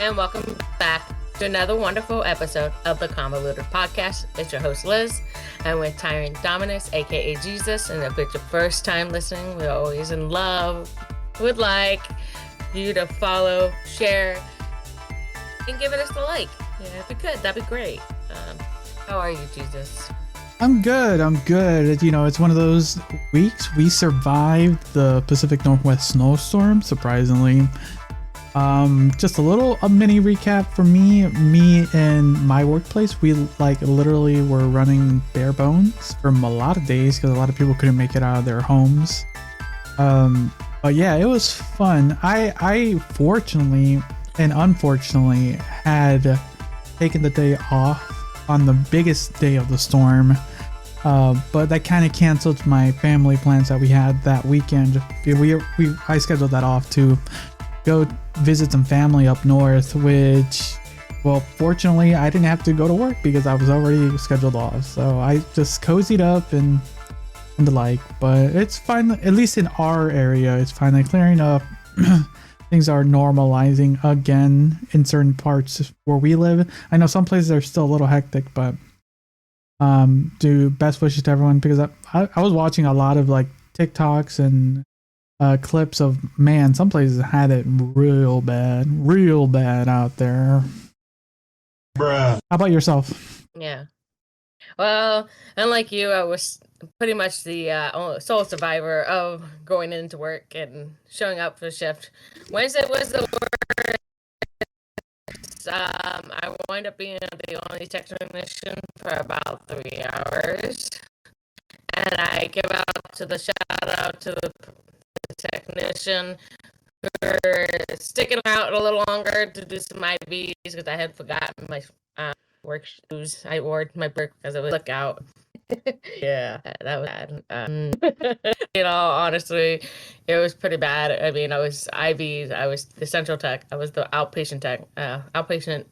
And welcome back to another wonderful episode of the Convoluted podcast. It's your host Liz, and with Tyrant Dominus, aka Jesus. And if it's your first time listening, we're always in love. Would like you to follow, share, and give us a like. Yeah, if you could, that'd be great. How are you, Jesus? I'm good. You know, it's one of those weeks we survived the Pacific Northwest snowstorm, surprisingly. Just a mini recap for me and my workplace. We literally were running bare bones for a lot of days because a lot of people couldn't make it out of their homes. But yeah, it was fun. I fortunately and unfortunately had taken the day off on the biggest day of the storm. But that kind of canceled my family plans that we had that weekend. I scheduled that off to go visit some family up north, which, well, fortunately I didn't have to go to work because I was already scheduled off, so I just cozied up and the like. But it's fine, at least in our area it's finally clearing up. Things are normalizing again in certain parts where we live. I know some places are still a little hectic, but do best wishes to everyone, because I was watching a lot of TikToks and clips of, man, some places had it real bad out there. Bruh. How about yourself? Yeah. Well, unlike you, I was pretty much the sole survivor of going into work and showing up for the shift. Wednesday was the worst. I wound up being the only technician for about 3 hours. And I give out to the shout out to the technician for sticking out a little longer to do some IVs because I had forgotten my work shoes. I wore my work because it was lookout. Yeah, that was bad. Honestly, it was pretty bad. I mean, I was IVs, I was the central tech, I was the outpatient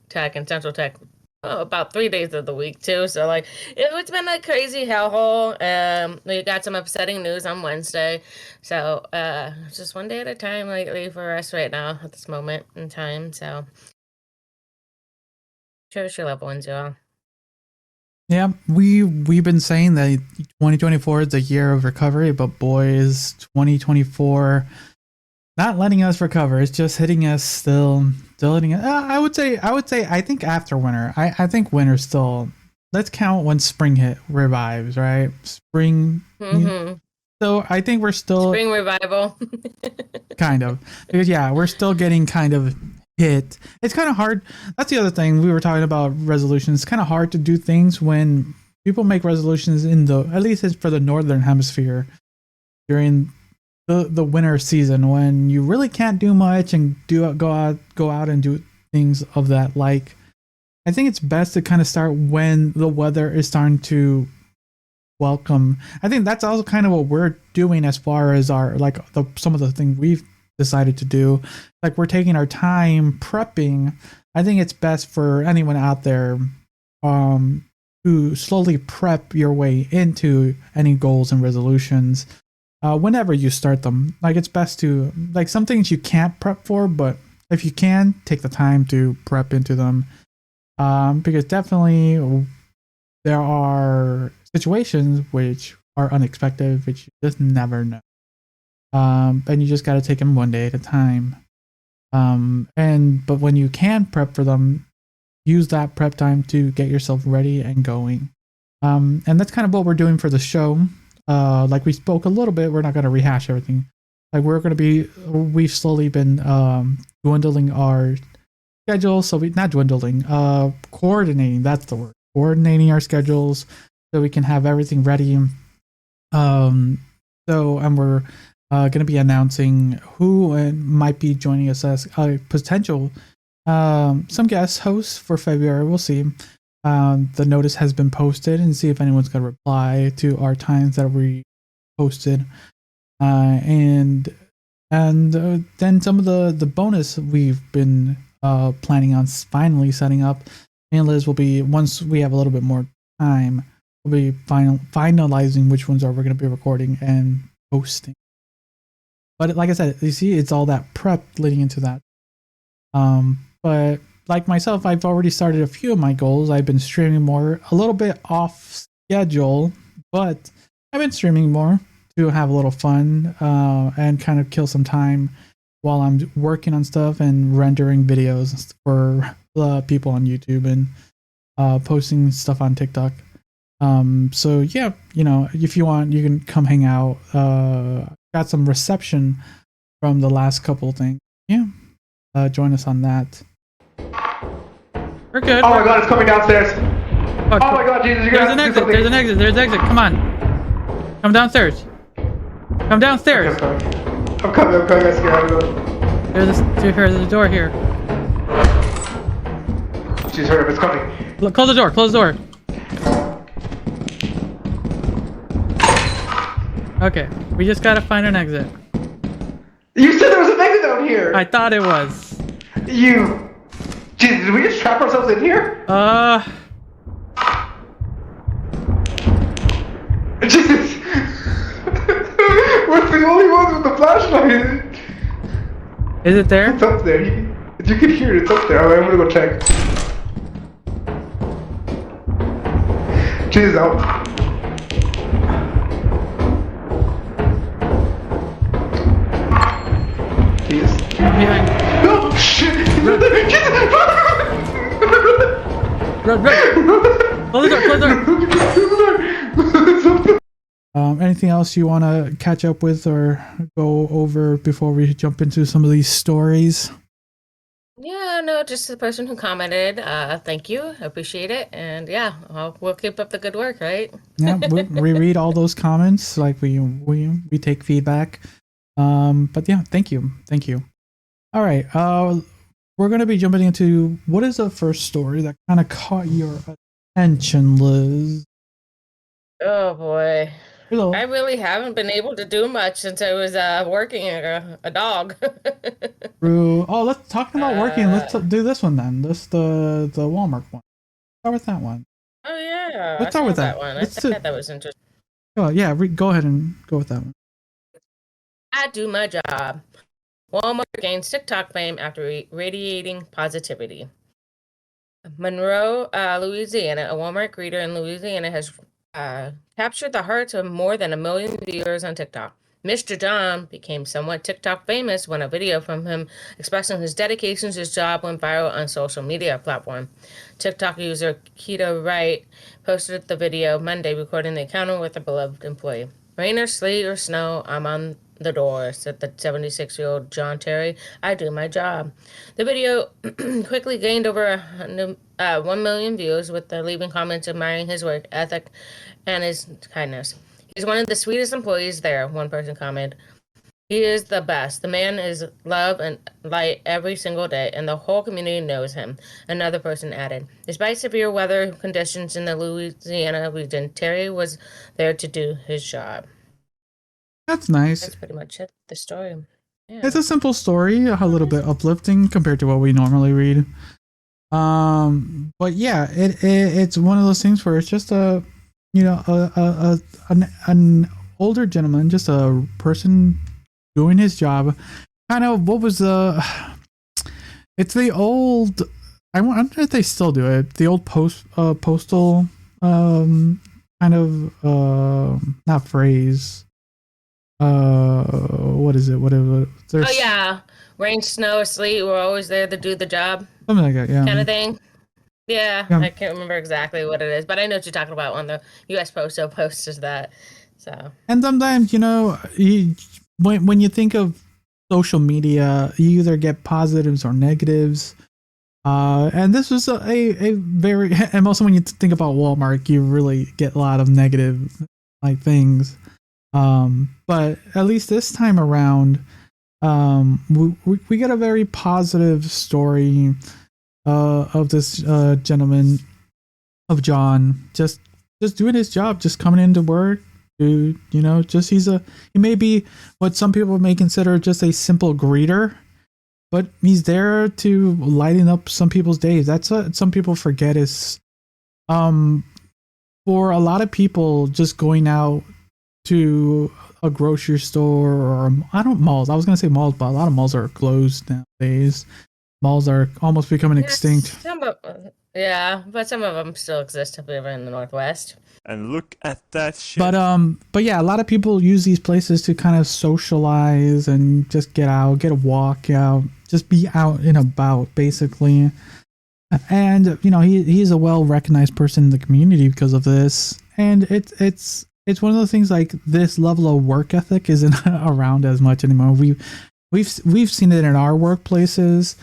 tech and central tech about 3 days of the week too. So it's been a crazy hellhole. We got some upsetting news on Wednesday. So it's just one day at a time lately for us right now at this moment in time. So cherish your loved ones, y'all. Yeah, we've been saying that 2024 is the year of recovery, but boy, is 2024 not letting us recover. It's just hitting us still hitting us. I would say I think after winter. I think winter still, let's count when spring revives, right? Spring. Mm-hmm. So I think we're still spring revival. Kind of. Because yeah, we're still getting kind of hit. It's kind of hard. That's the other thing we were talking about, resolutions. It's kind of hard to do things when people make resolutions at least it's for the northern hemisphere during the winter season, when you really can't do much and go out and do things of that. I think it's best to kind of start when the weather is starting to welcome. I think that's also kind of what we're doing as far as our some of the things we've decided to do. We're taking our time prepping. I think it's best for anyone out there to slowly prep your way into any goals and resolutions. Whenever you start them, it's best to, some things you can't prep for, but if you can, take the time to prep into them, because definitely there are situations which are unexpected, which you just never know, and you just got to take them one day at a time. But when you can prep for them, use that prep time to get yourself ready and going. And that's kind of what we're doing for the show. We spoke a little bit, we're not going to rehash everything. We've slowly been dwindling our schedule. So coordinating, that's the word. Coordinating our schedules so we can have everything ready So, and we're going to be announcing who might be joining us as potential some guest hosts for February. We'll see. The notice has been posted, and see if anyone's going to reply to our times that we posted. And then some of the bonus we've been planning on finally setting up. And Liz will be, once we have a little bit more time, we'll be finalizing which ones are we're going to be recording and posting. But like I said, you see, it's all that prep leading into that. But like myself, I've already started a few of my goals. I've been streaming more, a little bit off schedule, but I've been streaming more to have a little fun and kind of kill some time while I'm working on stuff and rendering videos for the people on YouTube and posting stuff on TikTok. So yeah, you know, if you want, you can come hang out. Got some reception from the last couple things. Yeah, join us on that. We're good. Oh my god, it's coming downstairs. Oh my god, Jesus, you're there's gonna an have to exit. do There's an exit. There's an exit. Come on. Come downstairs. Come downstairs. I'm coming, I got scared. There's a door here. Jeez, hurry up, it's coming. Look, close the door. Close the door. Okay, we just gotta find an exit. You said there was an exit down here! I thought it was. You... Jeez, did we just trap ourselves in here? Jesus! We're the only ones with the flashlight! Is it there? It's up there. You can hear it, it's up there. Alright, I'm gonna go check. Jesus, out. Jesus. Behind. No! Shit! Run. Close the door. Anything else you want to catch up with or go over before we jump into some of these stories? Yeah, no, just the person who commented. Thank you, appreciate it, and yeah, we'll keep up the good work, right? Yeah, we read all those comments. Like we take feedback. But yeah, thank you. All right, we're gonna be jumping into what is the first story that kind of caught your attention, Liz? Oh boy. Hello. I really haven't been able to do much since I was working a dog. Oh, let's talk about working. Let's do this one then. This the Walmart one. Start with that one. Oh yeah. Let's start with that one. I Let's thought that was interesting. Oh yeah, go ahead and go with that one. I do my job. Walmart gains TikTok fame after radiating positivity. Monroe, Louisiana, a Walmart greeter in Louisiana, has captured the hearts of more than 1 million viewers on TikTok. Mr. John became somewhat TikTok famous when a video from him expressing his dedication to his job went viral on social media platform. TikTok user Keita Wright posted the video Monday, recording the encounter with a beloved employee. Rain or sleet or snow, I'm on the door, said the 76-year-old John Terry. I do my job. The video quickly gained over 1 million views, with the leaving comments admiring his work ethic and his kindness. He's one of the sweetest employees there, one person commented. He is the best. The man is love and light every single day, and the whole community knows him, another person added. Despite severe weather conditions in the Louisiana region, Terry was there to do his job. That's nice. That's pretty much it, the story. Yeah. It's a simple story, a little bit uplifting compared to what we normally read. But yeah, it's one of those things where it's just an older gentleman, just a person doing his job. Kind of what was it's the old, I wonder if they still do it, the old postal kind of not phrase. What is it? Whatever. Oh yeah, rain, snow, or sleet. We're always there to do the job. Something like that, yeah. Kind of thing. Yeah, I can't remember exactly what it is, but I know what you're talking about when the U.S. Postal posts that. So. And sometimes, when you think of social media, you either get positives or negatives. And this was a very, and also when you think about Walmart, you really get a lot of negative things. But at least this time around, we get a very positive story of this gentleman, of John, just doing his job, just coming into work. Dude, just he may be what some people may consider just a simple greeter, but he's there to lighten up some people's days. That's what some people forget is, for a lot of people, just going out to a grocery store or malls. I was gonna say malls, but a lot of malls are closed nowadays. Malls are almost becoming extinct. But some of them still exist if we live in the Northwest. And look at that shit. But yeah, a lot of people use these places to kind of socialize and just get out, get a walk out, just be out and about, basically. And he's a well-recognized person in the community because of this. And it's one of those things, like, this level of work ethic isn't around as much anymore. We've seen it in our workplaces.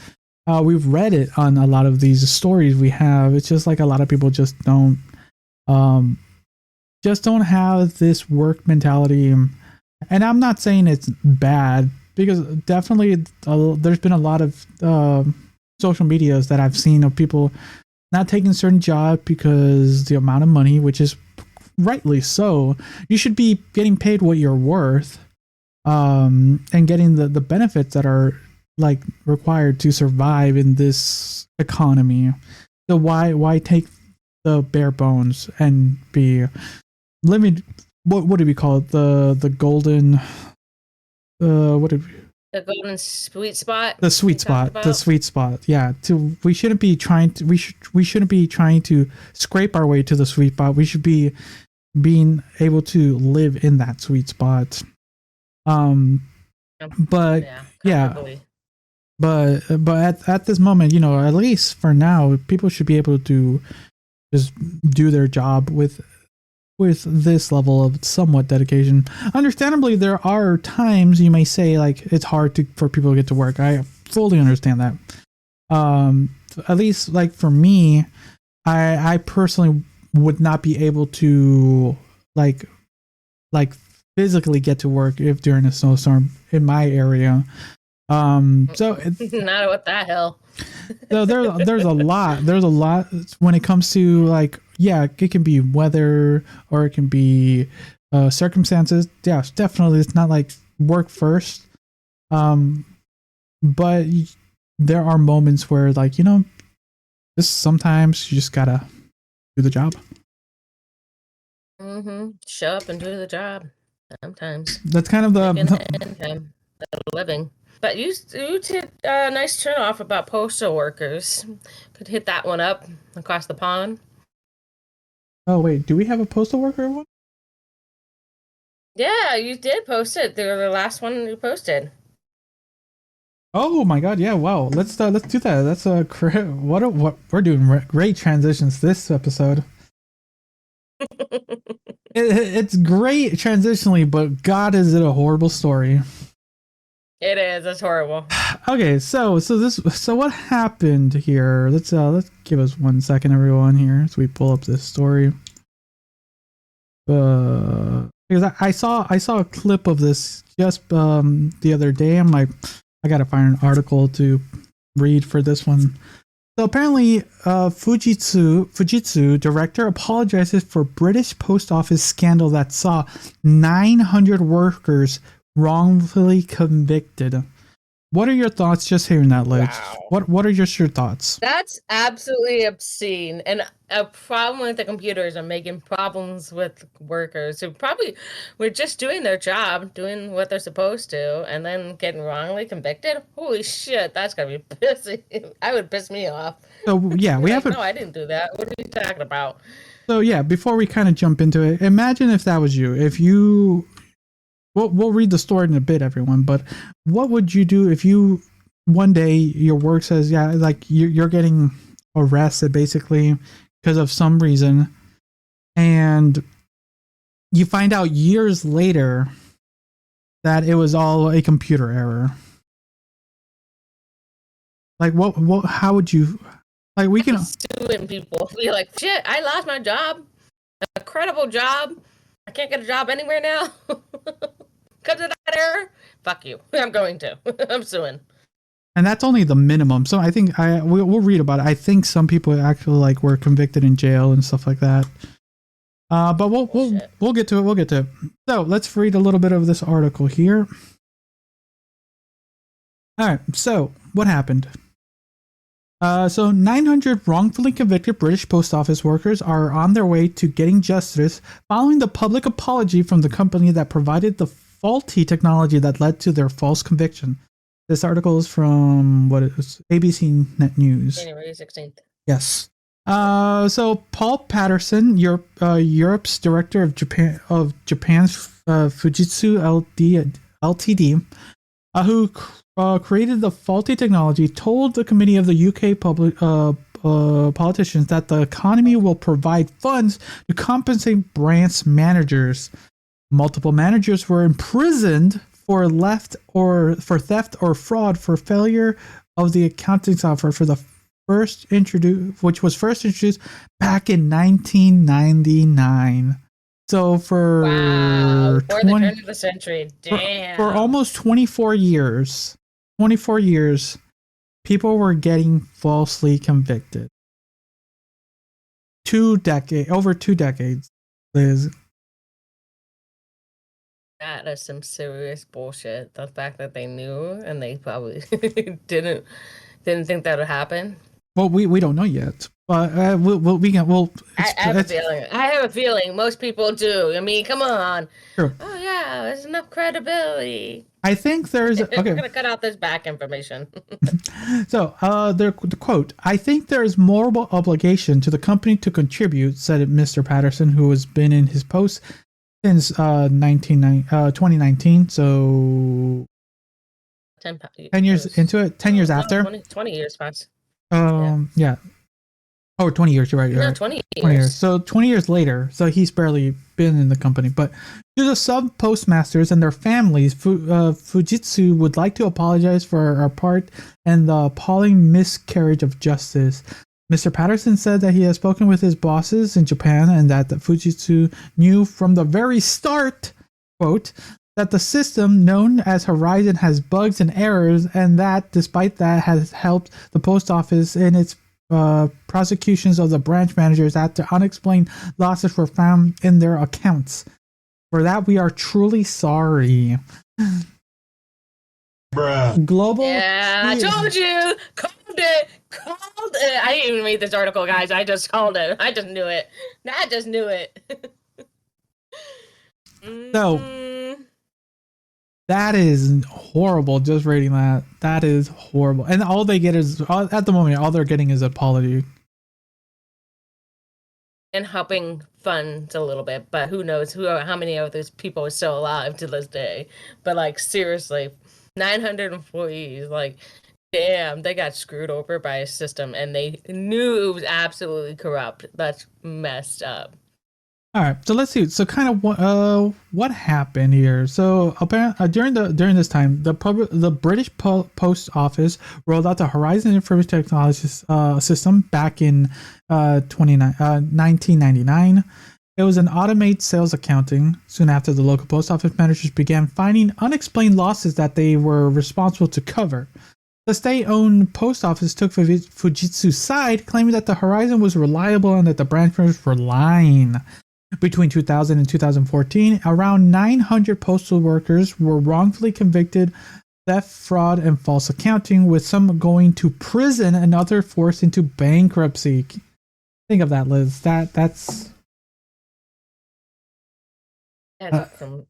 We've read it on a lot of these stories we have. It's just like a lot of people just don't have this work mentality. And I'm not saying it's bad, because definitely there's been a lot of social medias that I've seen of people not taking certain jobs because the amount of money, which is rightly so. You should be getting paid what you're worth, and getting the benefits that are, like, required to survive in this economy. So why take the bare bones and be living? What do we call it? The golden the golden sweet spot. The sweet spot. The sweet spot. Yeah. We shouldn't be trying to scrape our way to the sweet spot. We should be being able to live in that sweet spot. But at this moment, at least for now, people should be able to just do their job with this level of somewhat dedication. Understandably, there are times you may say, like, it's hard for people to get to work. I fully understand that. At least, like, for me, I personally would not be able to like physically get to work if during a snowstorm in my area. So not what the hell. So there's a lot when it comes to, like, yeah, it can be weather or it can be circumstances. Yeah, definitely it's not like work first. But there are moments where, like, just sometimes you just gotta do the job. Show up and do the job. Sometimes that's kind of the living. But you did a nice turn off about postal workers. Could hit that one up across the pond. Oh wait, do we have a postal worker one? Yeah, you did post it. They were the last one you posted. Oh my god, yeah, wow. Let's do that. That's what we're doing great transitions this episode. It's great transitionally, but god, is it a horrible story. It is. It's horrible. Okay, so what happened here? Let's give us 1 second, everyone, here as we pull up this story. Because I saw a clip of this just the other day. I'm like, I gotta find an article to read for this one. So apparently, Fujitsu director apologizes for British post office scandal that saw 900 workers wrongfully convicted. What are your thoughts just hearing that, Liz? Wow. What are just your thoughts? That's absolutely obscene, and a problem with the computers are making problems with workers who probably were just doing their job, doing what they're supposed to, and then getting wrongly convicted. Holy shit, that's gonna be pissy. I would piss me off. So yeah, we have. No, I didn't do that. What are you talking about? So yeah, before we kind of jump into it, imagine if that was you. If you. We'll read the story in a bit, everyone, but what would you do if you, one day, your work says, yeah, like, you're getting arrested, basically, because of some reason, and you find out years later that it was all a computer error? Like, how would you, like, we can... Suing people. Be like, shit, I lost my job. A credible job. I can't get a job anywhere now because of that error. Fuck you. I'm going to. I'm suing. And that's only the minimum. So I think we'll read about it. I think some people actually like were convicted in jail and stuff like that. But we'll get to it. We'll get to it. So let's read a little bit of this article here. All right. So what happened? So 900 wrongfully convicted British post office workers are on their way to getting justice following the public apology from the company that provided the faulty technology that led to their false conviction. This article is from ABC Net News. January 16th. Yes. So Paul Patterson, Europe's director of Japan's Fujitsu Ltd, who created the faulty technology, told the committee of the UK public politicians that the economy will provide funds to compensate branch managers. Multiple managers were imprisoned for theft or fraud for failure of the accounting software which was first introduced back in 1999. So for the turn of the century, damn. For almost 24 years, people were getting falsely convicted. Over 2 decades, Liz. That is some serious bullshit. The fact that they knew and they probably didn't think that would happen. Well, we don't know yet, but I have a feeling most people do. I mean, come on. Sure. Oh yeah, there's enough credibility. I think there's okay. I'm gonna cut out this back information. So, the quote: "I think there is moral obligation to the company to contribute," said Mr. Patterson, who has been in his post since 2019. So 10 years into it. 10 years after. 20 years past. Yeah. Oh, 20 years, you're right. No, right. 20 years. So 20 years later, so he's barely been in the company. But to the sub-postmasters and their families, Fujitsu would like to apologize for our part and the appalling miscarriage of justice. Mr. Patterson said that he has spoken with his bosses in Japan and that the Fujitsu knew from the very start, quote, that the system known as Horizon has bugs and errors, and that despite that has helped the post office in its prosecutions of the branch managers after unexplained losses were found in their accounts. For that, we are truly sorry. Bruh. Global. Yeah, I told you. Called it. I didn't even read this article, guys. I just called it. I just knew it. So. That is horrible. Just reading that. That is horrible. And all they get is, at the moment, all they're getting is apology. And helping funds a little bit. But who knows how many of those people are still alive to this day. But, like, seriously, 900 employees, like, damn, they got screwed over by a system. And they knew it was absolutely corrupt. That's messed up. All right, so let's see. So, kind of what happened here? So, apparently, during this time, the British Post Office rolled out the Horizon Information Technology system back in 1999. It was an automated sales accounting. Soon after, the local post office managers began finding unexplained losses that they were responsible to cover. The state-owned post office took Fujitsu's side, claiming that the Horizon was reliable and that the branch managers were lying. Between 2000 and 2014, around 900 postal workers were wrongfully convicted theft, fraud, and false accounting, with some going to prison and others forced into bankruptcy. Think of that, Liz. That's some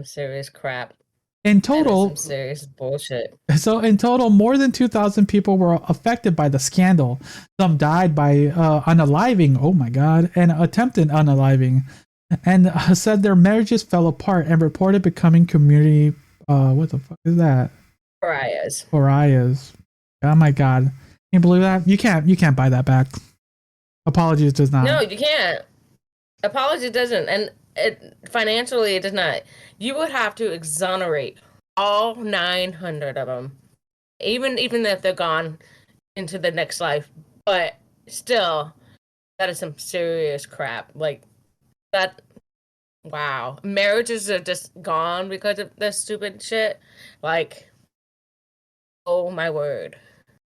serious crap. In total, some serious bullshit. So in total, more than 2,000 people were affected by the scandal. Some died by unaliving, oh my god, and attempted unaliving, and said their marriages fell apart and reported becoming community. What the fuck is that? Pariahs. Oh my god, can you believe that? You can't buy that back. Apologies does not. No, you can't. Apology doesn't, and financially it does not. You would have to exonerate all 900 of them, even if they're gone into the next life. But still, that is some serious crap. Like that. wow, marriages are just gone because of this stupid shit. Like, oh my word.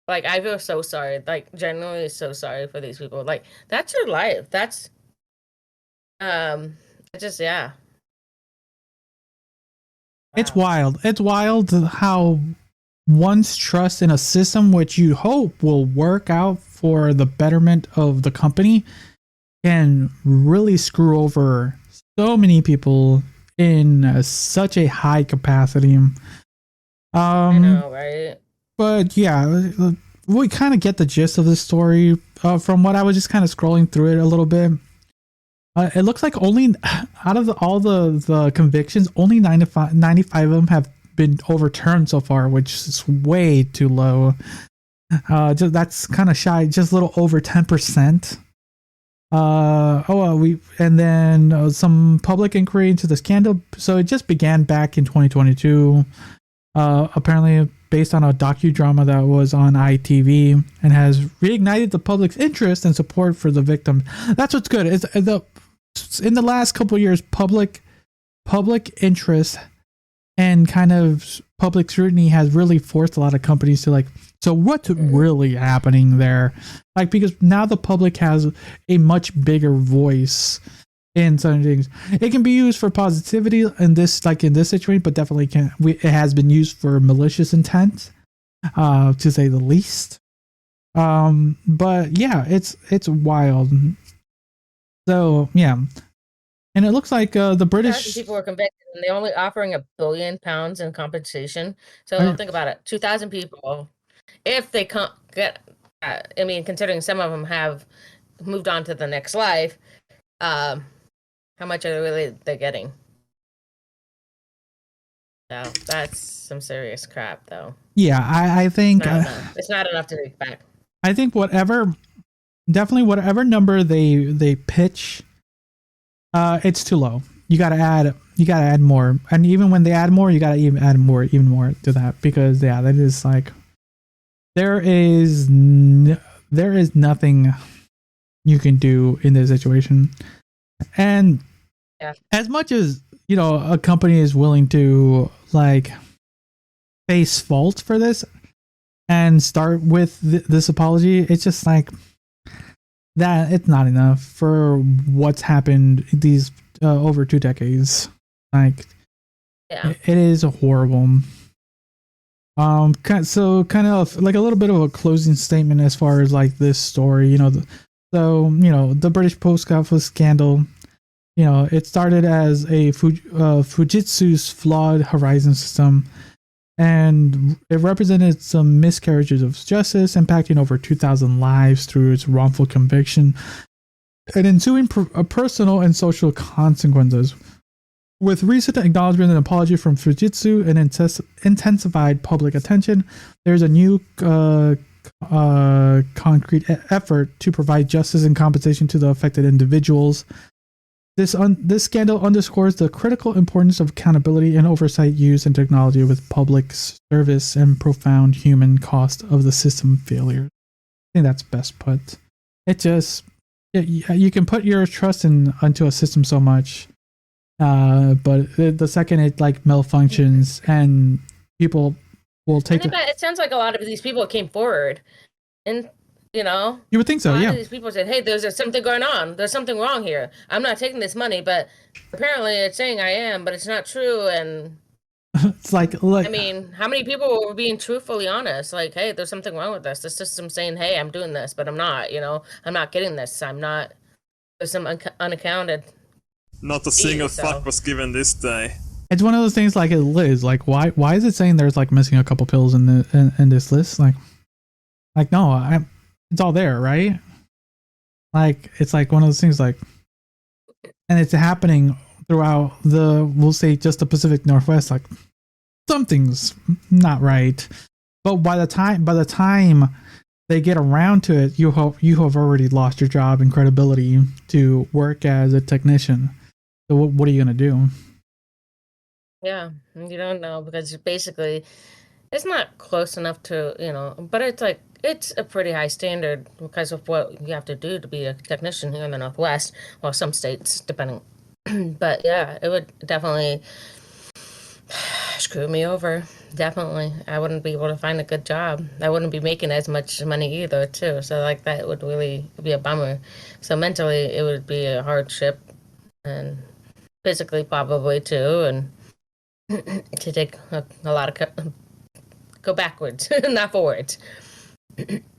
Like, I feel so sorry. Like, genuinely so sorry for these people. Like, that's your life. That's just yeah. It's Wow. wild. It's wild how one's trust in a system which you hope will work out for the betterment of the company can really screw over so many people in such a high capacity. I know, right? But yeah, we kind of get the gist of this story from what I was just kind of scrolling through it a little bit. It looks like only out of all the convictions, only 95 of them have been overturned so far, which is way too low. Just that's kind of shy, just a little over 10%. And then some public inquiry into the scandal. So it just began back in 2022. Apparently based on a docudrama that was on ITV and has reignited the public's interest and support for the victim. That's what's good. In the last couple of years, public interest and kind of public scrutiny has really forced a lot of companies to like, so what's really happening there? Like, because now the public has a much bigger voice in certain things. It can be used for positivity in this situation, but definitely it has been used for malicious intent, to say the least. But yeah, it's wild. So yeah, and it looks like the British people were convicted, and they're only offering £1 billion in compensation. So think about it: 2,000 people. If they can't get, I mean, considering some of them have moved on to the next life, how much are they're getting? So that's some serious crap, though. Yeah, I think it's not enough to take back. I think whatever number they pitch, it's too low. You gotta add more, and even when they add more, you gotta even add more to that, because yeah, that is like there is nothing you can do in this situation. And yeah, as much as a company is willing to like face fault for this and start with this apology, it's just like that it's not enough for what's happened these over 2 decades. Like, yeah, it is horrible. So kind of like a little bit of a closing statement as far as like this story. The British post office scandal. It started as a Fujitsu's flawed Horizon system, and it represented some miscarriages of justice, impacting over 2,000 lives through its wrongful conviction and ensuing personal and social consequences. With recent acknowledgement and apology from Fujitsu and intensified public attention, there's a new concrete effort to provide justice and compensation to the affected individuals. This scandal underscores the critical importance of accountability and oversight used in technology with public service and profound human cost of the system failure. I think that's best put. You can put your trust into a system so much, but the second it like malfunctions and people will take it. It sounds like a lot of these people came forward, and you would think so. Yeah, these people said, "Hey, there's something going on. There's something wrong here. I'm not taking this money, but apparently it's saying I am, but it's not true." And it's like, look, I mean, how many people were being truthfully honest? Like, hey, there's something wrong with this. The system's saying, hey, I'm doing this, but I'm not. I'm not getting this. I'm not. There's some unaccounted. Not a single fuck was given this day. It's one of those things like Liz. Like, why is it saying there's like missing a couple pills in this list? Like no, it's all there, right? Like, it's like one of those things like, and it's happening throughout we'll say just the Pacific Northwest. Like, something's not right. But by the time they get around to it, you have already lost your job and credibility to work as a technician. So what are you gonna do? Yeah, you don't know, because basically it's not close enough to, but it's like, it's a pretty high standard because of what you have to do to be a technician here in the Northwest. Well, some states, depending But yeah, it would definitely screw me over. Definitely. I wouldn't be able to find a good job. I wouldn't be making as much money either, too. So, like, that would really be a bummer. So, mentally, it would be a hardship, and physically, probably, too. And to take a lot of go backwards, not forwards.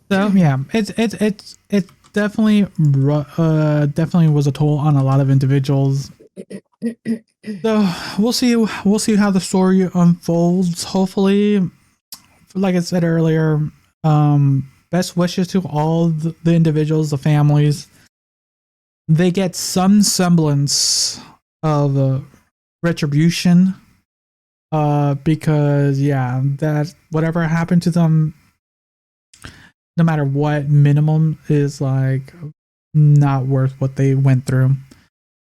So yeah, it definitely definitely was a toll on a lot of individuals. So we'll see how the story unfolds. Hopefully, like I said earlier, best wishes to all the individuals, the families. They get some semblance of retribution. Because yeah, that whatever happened to them, no matter what, minimum is like not worth what they went through.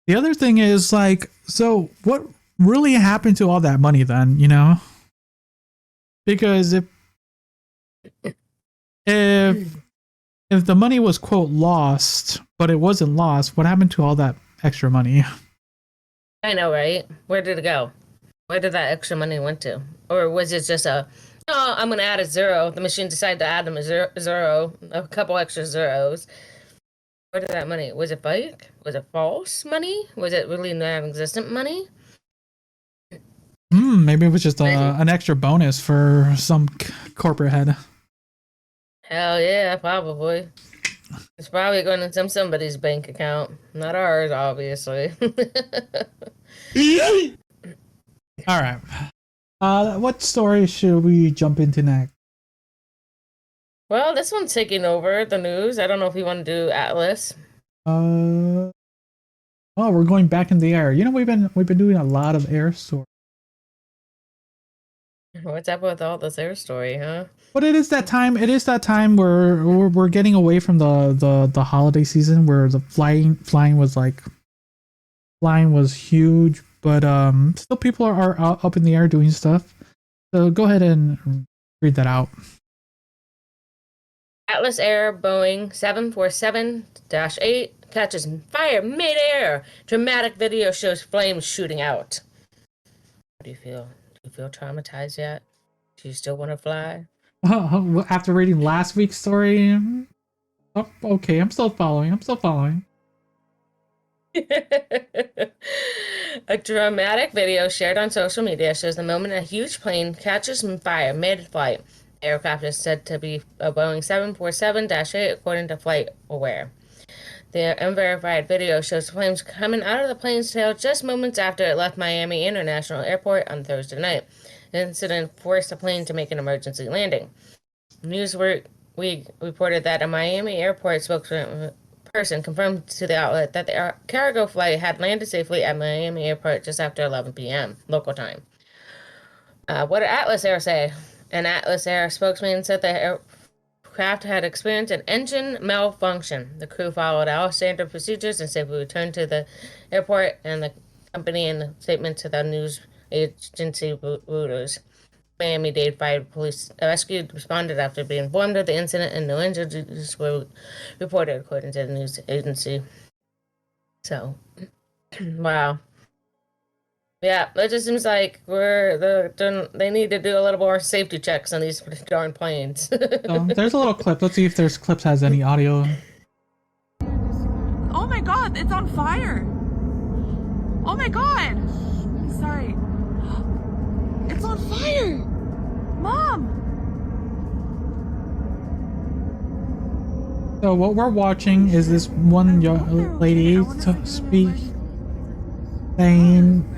The other thing is like, so what really happened to all that money then, you know? Because if the money was quote lost, but it wasn't lost, what happened to all that extra money? I know, right? Where did it go? Where did that extra money went to? Or was it just oh, I'm going to add a zero. The machine decided to add them a zero, a couple extra zeros. Where did that money? Was it fake? Was it false money? Was it really non-existent money? Maybe it was just an extra bonus for some corporate head. Hell yeah, probably. It's probably going into somebody's bank account. Not ours, obviously. All right. What story should we jump into next? Well, this one's taking over the news. I don't know if you want to do Atlas. Oh, we're going back in the air. You know, we've been doing a lot of air stories. What's up with all this air story, huh? But it is that time. It is that time where we're getting away from the holiday season where the flying was huge, but still people are up in the air doing stuff. So go ahead and read that out. Atlas Air Boeing 747-8 catches fire mid-air. Dramatic video shows flames shooting out. How do you feel? Do you feel traumatized yet? Do you still want to fly? After reading last week's story, oh, okay, I'm still following. A dramatic video shared on social media shows the moment a huge plane catches fire mid-flight. The aircraft is said to be a Boeing 747-8, according to FlightAware. The unverified video shows flames coming out of the plane's tail just moments after it left Miami International Airport on Thursday night. The incident forced the plane to make an emergency landing. Newsweek reported that a Miami airport spokesperson confirmed to the outlet that the cargo flight had landed safely at Miami Airport just after 11 p.m. local time. What did Atlas Air say? An Atlas Air spokesman said the aircraft had experienced an engine malfunction. The crew followed all standard procedures and safely returned to the airport, and the company in a statement to the news agency Reuters. Miami-Dade Fire Police responded after being informed of the incident, and no injuries were reported, according to the news agency. So, wow. Yeah, it just seems like they need to do a little more safety checks on these darn planes. So there's a little clip. Let's see if there's clips has any audio. Oh my god, it's on fire! Oh my god! Sorry. It's on fire! Mom! So what we're watching is this one young lady speak saying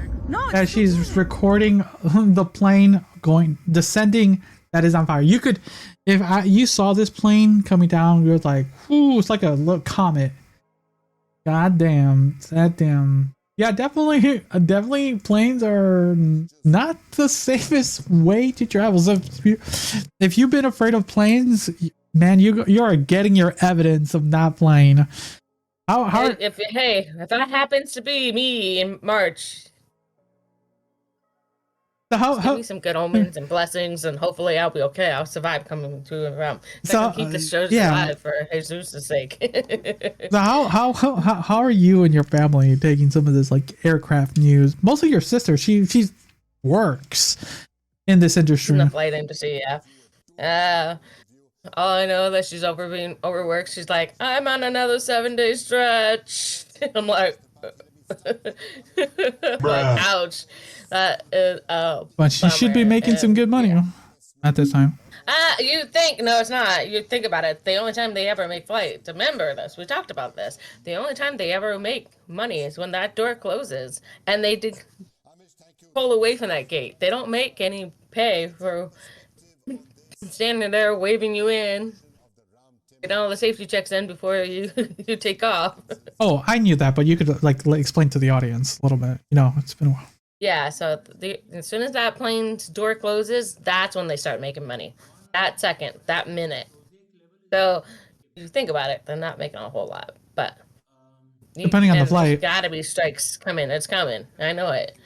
that she's recording the plane descending that is on fire. You could, if you saw this plane coming down, you're like, ooh, it's like a little comet. God damn, that damn. Yeah, definitely planes are not the safest way to travel. So if you've been afraid of planes, man, you are getting your evidence of not flying. If that happens to be me in March. So Just give me some good omens and blessings, and hopefully I'll be okay. I'll survive coming to and from. So I can keep the show alive for Jesus' sake. So how are you and your family taking some of this like aircraft news? Mostly your sister. She works in this industry. In the flight industry, yeah. All I know that she's being overworked. She's like, I'm on another 7-day stretch. I'm like, ouch. That is but she should be making some good money at this time. You think, no, it's not. You think about it. The only time they ever make flights, remember this, we talked about this. The only time they ever make money is when that door closes and they pull away from that gate. They don't make any pay for standing there waving you in. Get all the safety checks in before you take off. Oh, I knew that, but you could like explain to the audience a little bit. You know, it's been a while. Yeah, so as soon as that plane's door closes, that's when they start making money. That second, that minute. So you think about it, they're not making a whole lot, but depending on the flight, gotta be strikes coming. It's coming. I know it.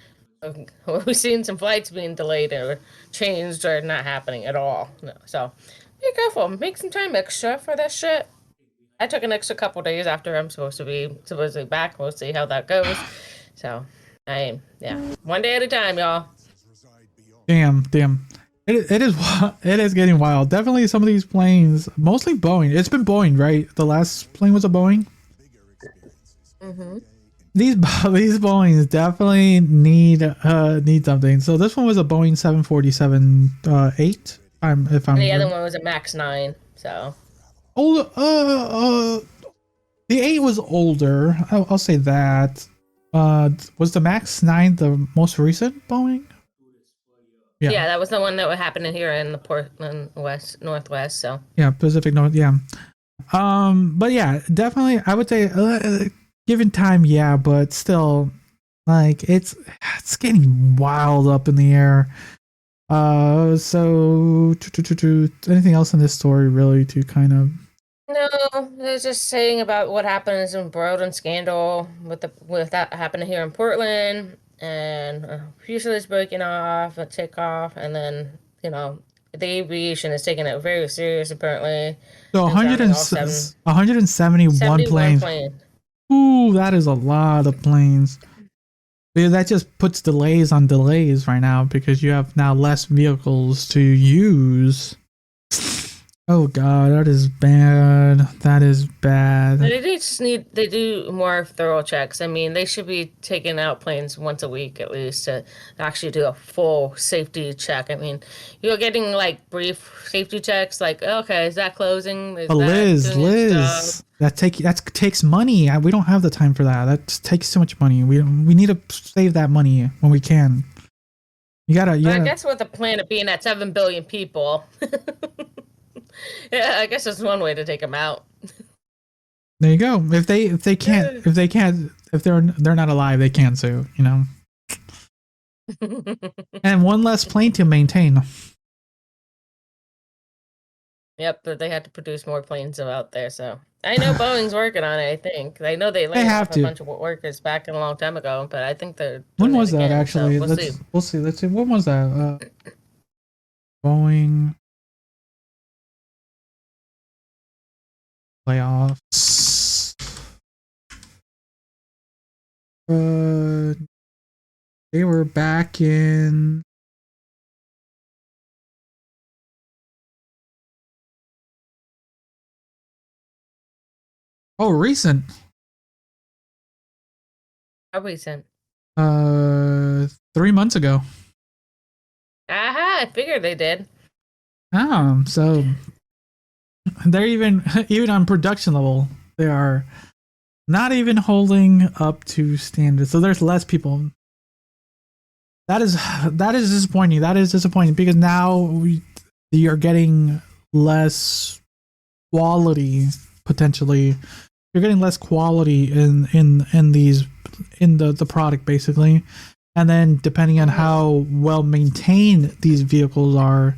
We've seen some flights being delayed or changed or not happening at all. No, so be careful. Make some time extra for this shit. I took an extra couple days after I'm supposedly back. We'll see how that goes. So one day at a time, y'all. Damn. It is getting wild. Definitely some of these planes, mostly Boeing. It's been Boeing, right? The last plane was a Boeing. Mm-hmm. These Boeings definitely need something. So this one was a Boeing 747-8. The other one was a Max 9. So. The 8 was older. I'll say that. Was the Max 9 the most recent Boeing? Yeah, that was the one that was happening here in the Portland Northwest. So yeah, Pacific North. Yeah. But yeah, definitely, I would say, given time, yeah, but still, like it's getting wild up in the air. So anything else in this story really to kind of? No, they're just saying about what happens in Broden scandal with that happening here in Portland, and fuselage breaking off, a takeoff, and then the aviation is taking it very serious apparently. So 171 planes. Ooh, that is a lot of planes. Yeah, that just puts delays on delays right now because you have now less vehicles to use. Oh god, that is bad. That is bad. They do more thorough checks. I mean, they should be taking out planes once a week at least to actually do a full safety check. I mean, you're getting like brief safety checks, like, okay, is that closing? But Liz, that takes money. We don't have the time for that. That takes so much money. We need to save that money when we can. You gotta. I guess with the planet being at 7 billion people. Yeah, I guess that's one way to take them out. There you go. If they're not alive, they can sue. And one less plane to maintain. Yep, but they had to produce more planes out there. So I know Boeing's working on it. I think I know they laid off a bunch of workers back in a long time ago, but I think they're. When was that actually? So we'll see. Let's see. When was that? Boeing. Playoffs. They were back in. Oh, recent. How recent? 3 months ago. Aha! I figured they did. So they're even on production level, they are not even holding up to standards. So there's less people. That is disappointing. That is disappointing because now you're getting less quality potentially. You're getting less quality in the product basically, and then depending on how well maintained these vehicles are.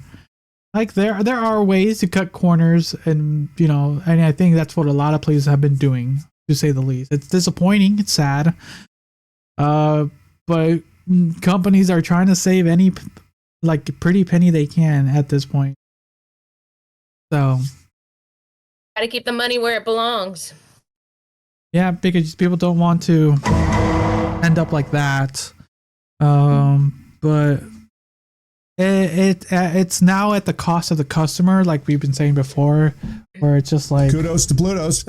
Like there are ways to cut corners, and and I think that's what a lot of places have been doing, to say the least. It's disappointing, it's sad, but companies are trying to save any like pretty penny they can at this point. So Gotta keep the money where it belongs. yeah, because people don't want to end up like that. But it's now at the cost of the customer, like we've been saying before, where it's just like kudos to Plutos.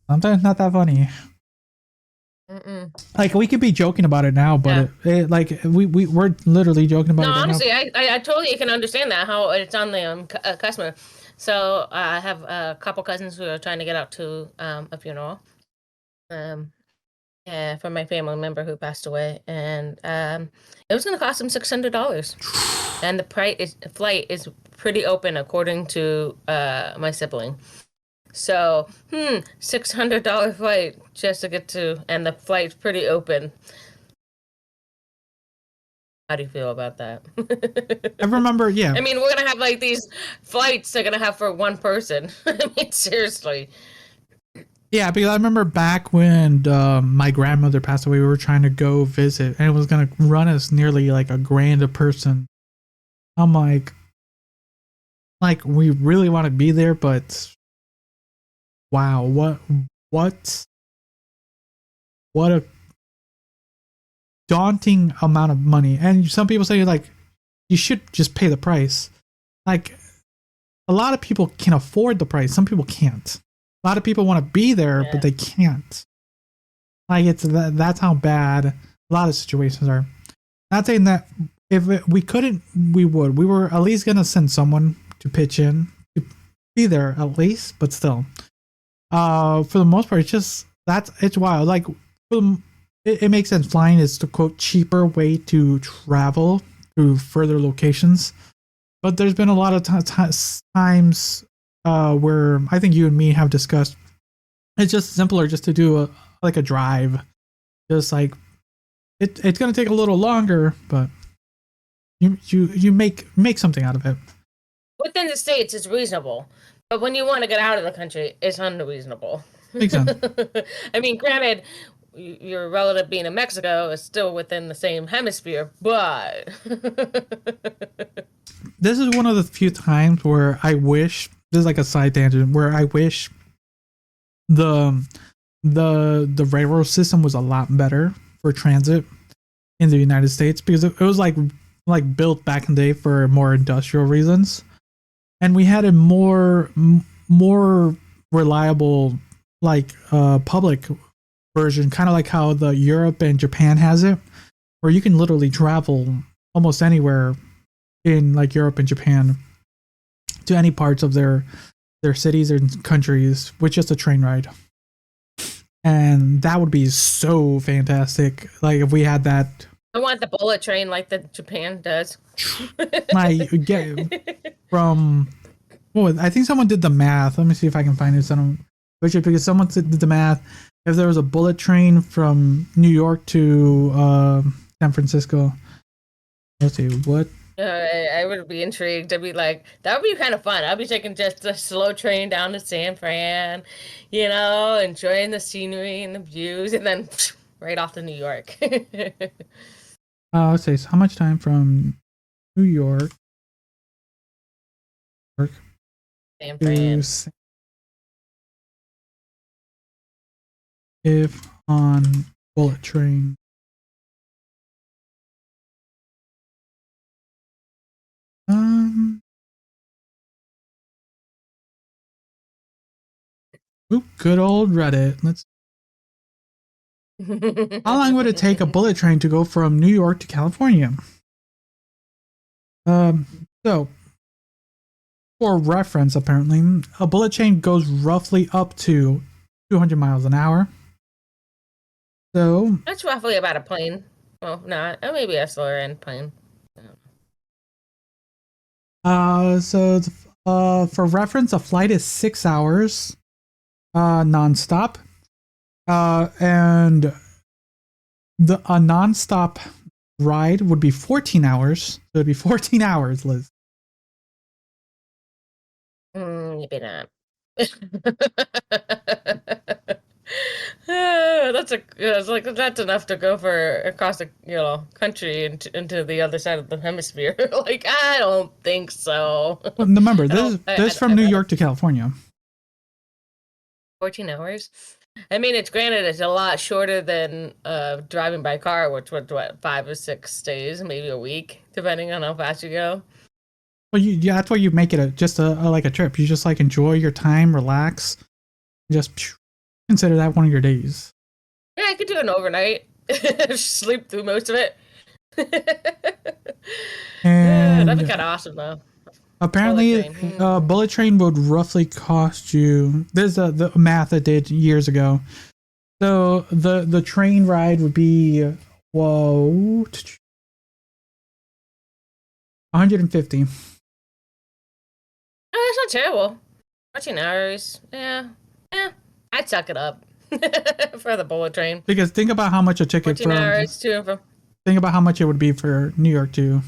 sometimes not that funny. Mm-mm. Like we could be joking about it now, but like we're literally joking about it. No, right honestly, now. I totally can understand that, how it's on the customer. So I have a couple cousins who are trying to get out to a funeral, yeah, for my family member who passed away, and it was going to cost them $600, and the flight is pretty open according to my sibling. So, $600 flight just to get to, and the flight's pretty open. How do you feel about that? I remember, yeah. I mean, we're gonna have like these flights they're gonna have for one person. I mean, seriously. Yeah, because I remember back when my grandmother passed away, we were trying to go visit, and it was gonna run us nearly like $1,000 a person. I'm like we really want to be there, but wow, what a daunting amount of money. And some people say like you should just pay the price. Like a lot of people can afford the price, some people can't. A lot of people want to be there, but they can't. Like that's how bad a lot of situations are. Not saying that if we couldn't, we would. We were at least gonna send someone to pitch in to be there at least, but still, for the most part, it's wild. Like it makes sense. Flying is the quote cheaper way to travel to further locations, but there's been a lot of times where I think you and me have discussed it's just simpler just to do a drive. Just like it's gonna take a little longer, but you make something out of it. Within the states, it's reasonable, but when you want to get out of the country, it's unreasonable. Makes sense. I mean, granted, your relative being in Mexico is still within the same hemisphere, but this is one of the few times where I wish, this is like a side tangent, where I wish the railroad system was a lot better for transit in the United States, because it was like built back in the day for more industrial reasons, and we had a more reliable public version, kind of like how the Europe and Japan has it, where you can literally travel almost anywhere in like Europe and Japan to any parts of their cities and countries with just a train ride. And that would be so fantastic. Like if we had that. I want the bullet train like the Japan does. Like get from, I think someone did the math. Let me see if I can find it. Because someone did the math. If there was a bullet train from New York to San Francisco, let's see what. I would be intrigued. I'd be like, that would be kind of fun. I'd be taking just a slow train down to San Fran, enjoying the scenery and the views, and then right off to New York. Let's say how much time from New York San Fran. If on bullet train. Good old Reddit. How long would it take a bullet train to go from New York to California? So for reference, apparently, a bullet train goes roughly up to 200 miles an hour. So that's roughly about a plane. Well, not maybe a slower end plane. So for reference, a flight is 6 hours, nonstop, and a nonstop ride would be 14 hours. So it'd be 14 hours, Liz. Maybe not. It's like that's enough to go for across the country into the other side of the hemisphere. Like I don't think so. Well, remember, I this don't. I, this is I, from New York to California. 14 hours. I mean, it's granted it's a lot shorter than driving by car, which would what 5 or 6 days, maybe a week, depending on how fast you go. Well, that's why you make it just like a trip. You just like enjoy your time, relax, just consider that one of your days. Yeah, I could do an overnight, sleep through most of it. And That'd be kind of awesome, though. apparently, bullet train would roughly cost you. There's the math I did years ago. So the train ride would be 150. Oh, that's not terrible. 14 hours. Yeah. I'd suck it up for the bullet train. Because think about how much a ticket 14 hours to and from. Think about how much it would be for New York to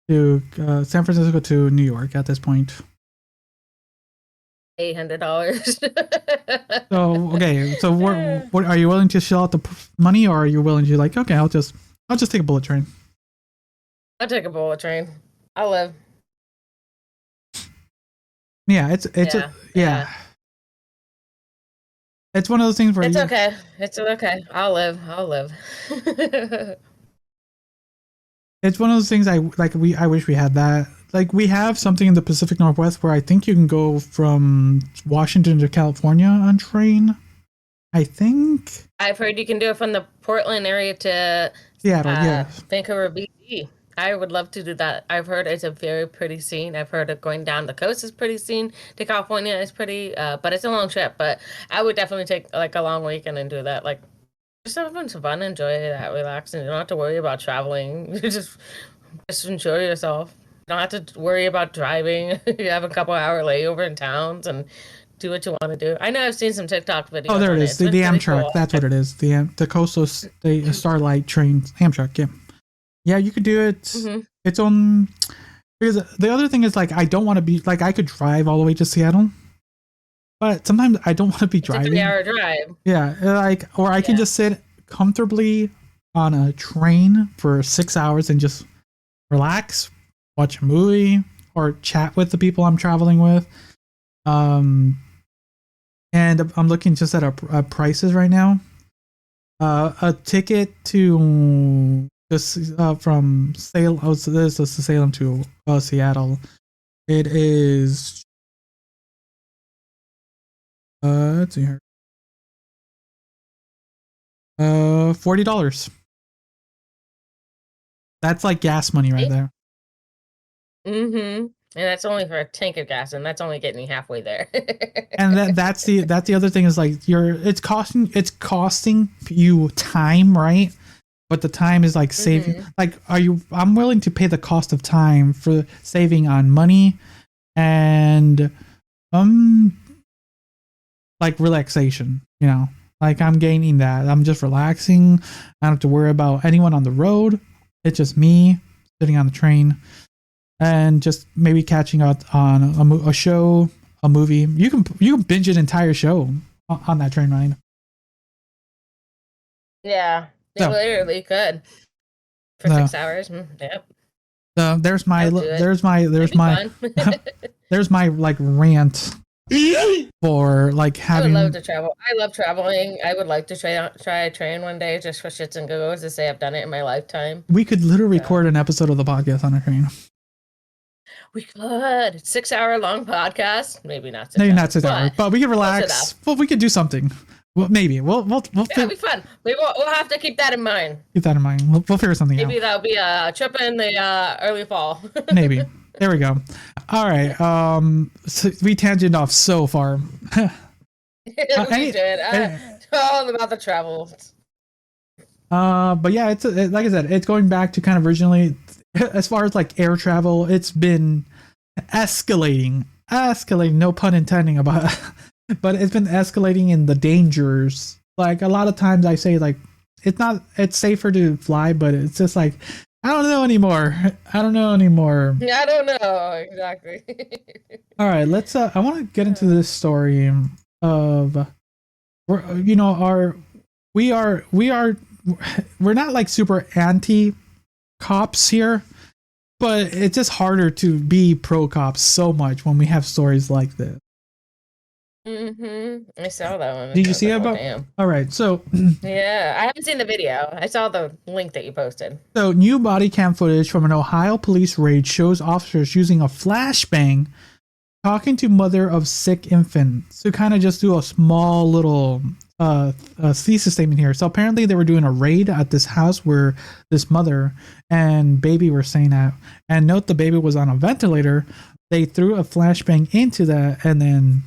San Francisco to New York at this point. $800. So okay, so what are you willing to shell out the money, or are you willing to like, okay, I'll just take a bullet train? I'll take a bullet train. I'll live. Yeah, it's It's one of those things where it's okay. It's okay. I'll live. It's one of those things I wish we had that. Like we have something in the Pacific Northwest where I think you can go from Washington to California on train. I think I've heard you can do it from the Portland area to Seattle, Vancouver, BC. I would love to do that. I've heard it's a very pretty scene. I've heard it going down the coast is pretty scene. To California is pretty, but it's a long trip. But I would definitely take like a long weekend and do that. Like just having some fun, enjoy that, relax, and you don't have to worry about traveling. You just enjoy yourself. You don't have to worry about driving. You have a couple hour layover in towns and do what you want to do. I know I've seen some TikTok videos. Oh, there it is. The Amtrak. Cool. That's what it is. The coastal Starlight train Amtrak. Yeah. Yeah, you could do it. Mm-hmm. It's on because the other thing is like I don't want to be like I could drive all the way to Seattle, but sometimes I don't want to be driving. It's a 3-hour drive. Yeah, like or I can just sit comfortably on a train for 6 hours and just relax, watch a movie, or chat with the people I'm traveling with. And I'm looking just at our prices right now. A ticket to from Salem, this is Salem to Seattle. It is let's see here. $40. That's like gas money right there. Mm-hmm. And that's only for a tank of gas, and that's only getting me halfway there. And that's the other thing is like it's costing you time, right? But the time is like saving. Mm-hmm. Like, I'm willing to pay the cost of time for saving on money and like relaxation. You know, like I'm gaining that. I'm just relaxing. I don't have to worry about anyone on the road. It's just me sitting on the train. And just maybe catching up on a show, a movie. You can binge an entire show on that train ride. Yeah, you literally could for 6 hours. Yep. So there's my like rant for like having. I would love to travel. I love traveling. I would like to try a train one day just for shits and giggles to say I've done it in my lifetime. We could literally record an episode of the podcast on a train. We could 6 hour long podcast. Maybe not. Maybe not 6 hours, but we could relax. Well, we could do something. Well, maybe we'll it'll be fun. We'll have to keep that in mind. Keep that in mind. We'll figure something out. Maybe that'll be a trip in the early fall. Maybe. There we go. All right. So we tangent off so far. We did. All about the travel. But yeah, it's like I said, it's going back to kind of originally. As far as like air travel, it's been escalating, no pun intending about it, but it's been escalating in the dangers. Like a lot of times I say like, it's safer to fly, but it's just like, I don't know anymore. Yeah, I don't know. Exactly. All right, let's, I want to get into this story of we're not like super anti cops here, but it's just harder to be pro cops so much when we have stories like this. I saw that one. Did I you was see like, it? oh, About? damn. All right, so Yeah, I haven't seen the video. I saw the link that you posted. so new body cam footage from an Ohio police raid shows officers using a flashbang talking to mother of sick infant. To kind of just do a small little thesis statement here. So apparently they were doing a raid at this house where this mother and baby were staying at. And note the baby was on a ventilator. They threw a flashbang into that, and then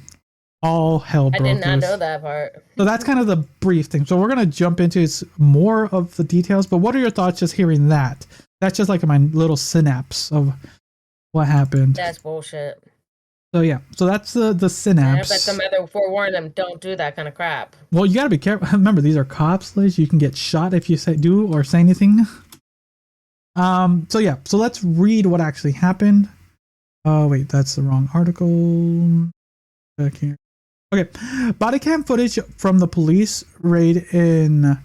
all hell broke loose. I did not know that part. So that's kind of the brief thing. So we're going to jump into more of the details, but what are your thoughts just hearing that? That's just like my little synapse of what happened. That's bullshit. So yeah, so that's the synapse. I bet the mother forewarned them, don't do that kind of crap. Well, you got to be careful. Remember, these are cops, Liz. You can get shot if you do or say anything. So yeah, so let's read what actually happened. Oh wait, that's the wrong article. Back here. Okay, body cam footage from the police raid in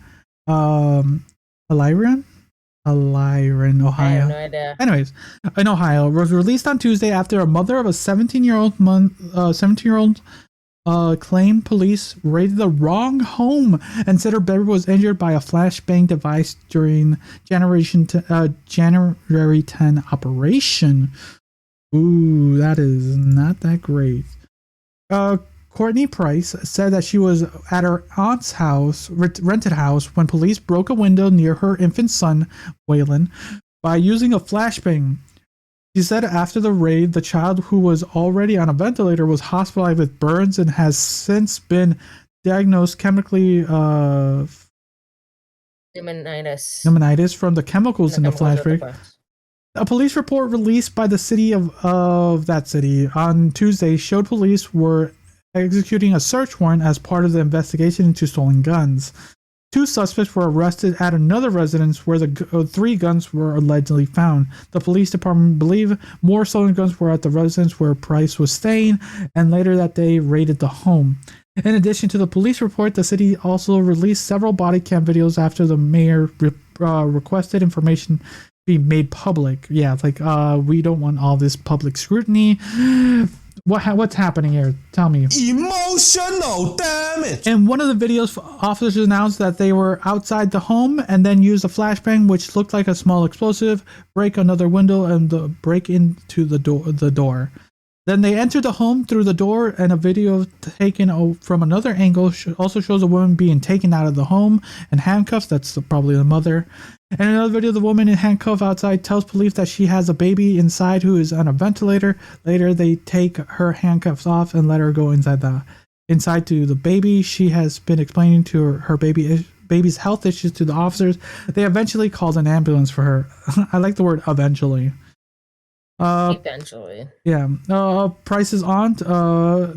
Elyrian, Ohio. I have no idea. Anyways, in Ohio, was released on Tuesday after a mother of a 17-year-old claimed police raided the wrong home and said her baby was injured by a flashbang device during January 10 operation. Ooh, that is not that great. Courtney Price said that she was at her aunt's house, rented house, when police broke a window near her infant son, Waylon, by using a flashbang. She said after the raid, the child, who was already on a ventilator, was hospitalized with burns and has since been diagnosed chemically pneumonitis from the chemicals in the flashbang. A police report released by the city of that city on Tuesday showed police were executing a search warrant as part of the investigation into stolen guns. 2 suspects were arrested at another residence where the 3 guns were allegedly found. The police department believe more stolen guns were at the residence where Price was staying, and later that day raided the home. In addition to the police report, the city also released several body cam videos after the mayor requested information be made public. Yeah, it's like we don't want all this public scrutiny. What's happening here? Tell me. Emotional damage. In one of the videos, officers announced that they were outside the home and then used a flashbang, which looked like a small explosive, break another window and break into the door. Then they entered the home through the door, and a video taken from another angle also shows a woman being taken out of the home in handcuffs. That's probably the mother. In another video, the woman in handcuffs outside tells police that she has a baby inside who is on a ventilator. Later, they take her handcuffs off and let her go inside to the baby. She has been explaining to her baby's health issues to the officers. They eventually called an ambulance for her. I like the word eventually. Eventually. Yeah. Price's aunt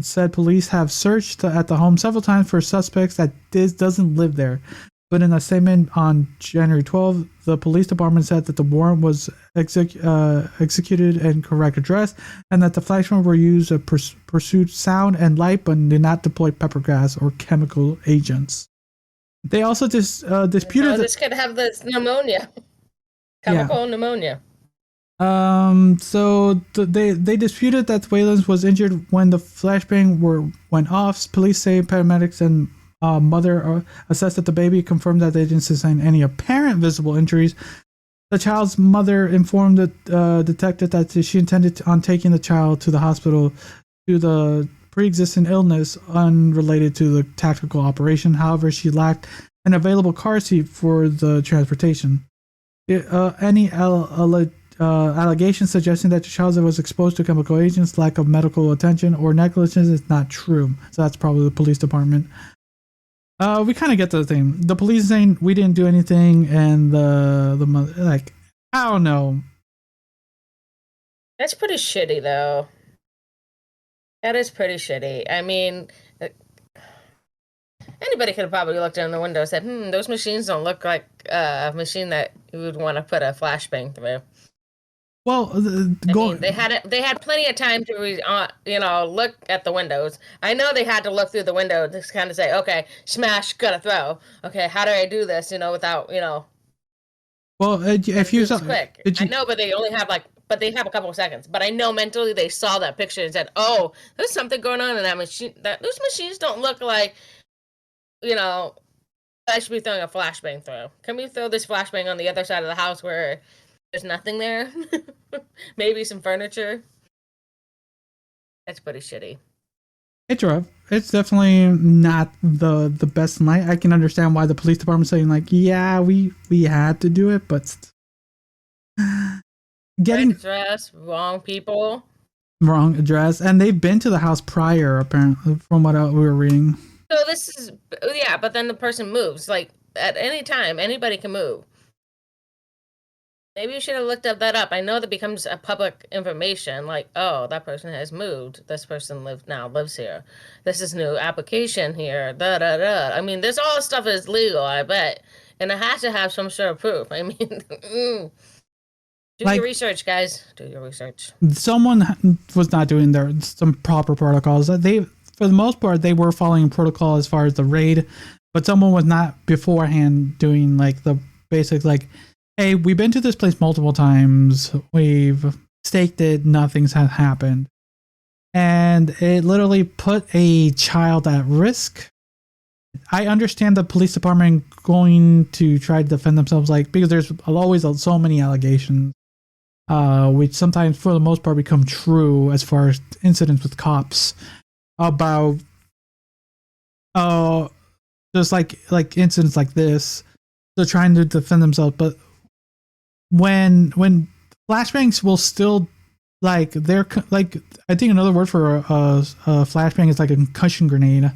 said police have searched at the home several times for suspects that doesn't live there. But in a statement on January 12th, the police department said that the warrant was executed in correct address, and that the flashbangs were used to pursue sound and light, but did not deploy pepper gas or chemical agents. They also disputed. This could have this pneumonia, chemical pneumonia. So they disputed that Waylon was injured when the flashbang went off. Police say paramedics and mother assessed that the baby, confirmed that they didn't sustain any apparent visible injuries. The child's mother informed the detective that she intended on taking the child to the hospital due to the pre-existing illness unrelated to the tactical operation. However, she lacked an available car seat for the transportation. Any allegations suggesting that the child was exposed to chemical agents, lack of medical attention, or negligence is not true. So that's probably the police department. We kind of get the thing. The police saying we didn't do anything, and the mother, like, I don't know. That's pretty shitty, though. That is pretty shitty. I mean, anybody could have probably looked down the window and said, those machines don't look like a machine that you would want to put a flashbang through. Well, They had plenty of time to look at the windows. I know they had to look through the window to kind of say, okay, smash, gotta throw. Okay, how do I do this? Without well, if you saw, quick. I know, but they only have but they have a couple of seconds. But I know mentally they saw that picture and said, oh, there's something going on in that machine. Those machines don't look like, I should be throwing a flashbang through. Can we throw this flashbang on the other side of the house where there's nothing there? Maybe some furniture. That's pretty shitty. It's rough. It's definitely not the best night. I can understand why the police department's saying like, yeah, we had to do it, but getting right address, wrong people, wrong address, and they've been to the house prior, apparently, from what we were reading. So this is but then the person moves. Like at any time, anybody can move. Maybe you should have looked that up. I know that becomes a public information. Like, oh, that person has moved. This person lives here. This is new application here. Da da da. I mean, this all stuff is legal, I bet, and it has to have some sort of proof. I mean, do your research, guys. Do your research. Someone was not doing some proper protocols. They, for the most part, they were following protocol as far as the raid, but someone was not beforehand doing like the basics, like, hey, we've been to this place multiple times. We've staked it. Nothing's happened. And it literally put a child at risk. I understand the police department going to try to defend themselves, like, because there's always so many allegations, which sometimes, for the most part, become true as far as incidents with cops about, just like incidents like this. They're trying to defend themselves, but when flashbangs will still, like, they're like, I think another word for a flashbang is like a concussion grenade.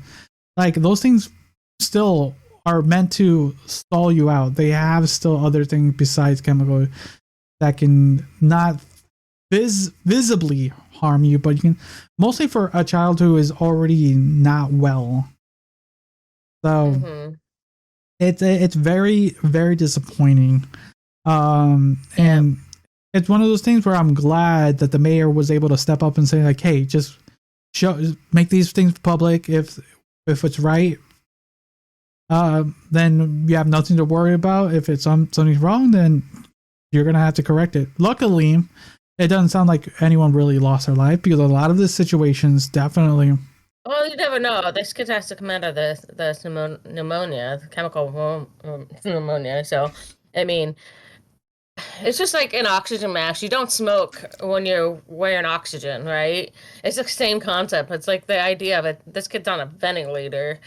Like, those things still are meant to stall you out. They have still other things besides chemical that can not visibly harm you, but you can, mostly for a child who is already not well. So it's very, very disappointing. And it's one of those things where I'm glad that the mayor was able to step up and say, like, hey, just make these things public. If it's right, then you have nothing to worry about. If it's something's wrong, then you're gonna have to correct it. Luckily, it doesn't sound like anyone really lost their life, because a lot of the situations definitely. Well, you never know. This kid has to come out of the pneumonia, the chemical pneumonia. So, I mean, it's just like an oxygen mask. You don't smoke when you're wearing oxygen, right? It's the same concept. It's like the idea of it. This kid's on a ventilator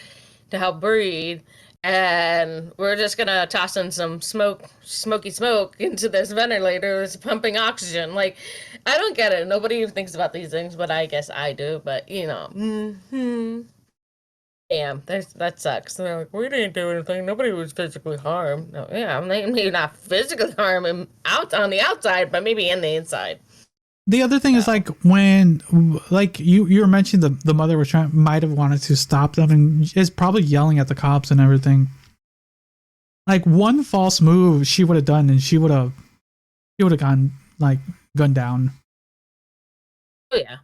to help breathe, and we're just gonna toss in some smoky smoke into this ventilator that's pumping oxygen. Like, I don't get it. Nobody even thinks about these things, but I guess I do. But damn, that sucks. They're like, we didn't do anything. Nobody was physically harmed. No, yeah, maybe not physically harmed out on the outside, but maybe in the inside. The other thing is, like, when, like, you were mentioning the mother might have wanted to stop them and is probably yelling at the cops and everything. Like, one false move she would have done, and she would have gone, like, gunned down. Oh yeah,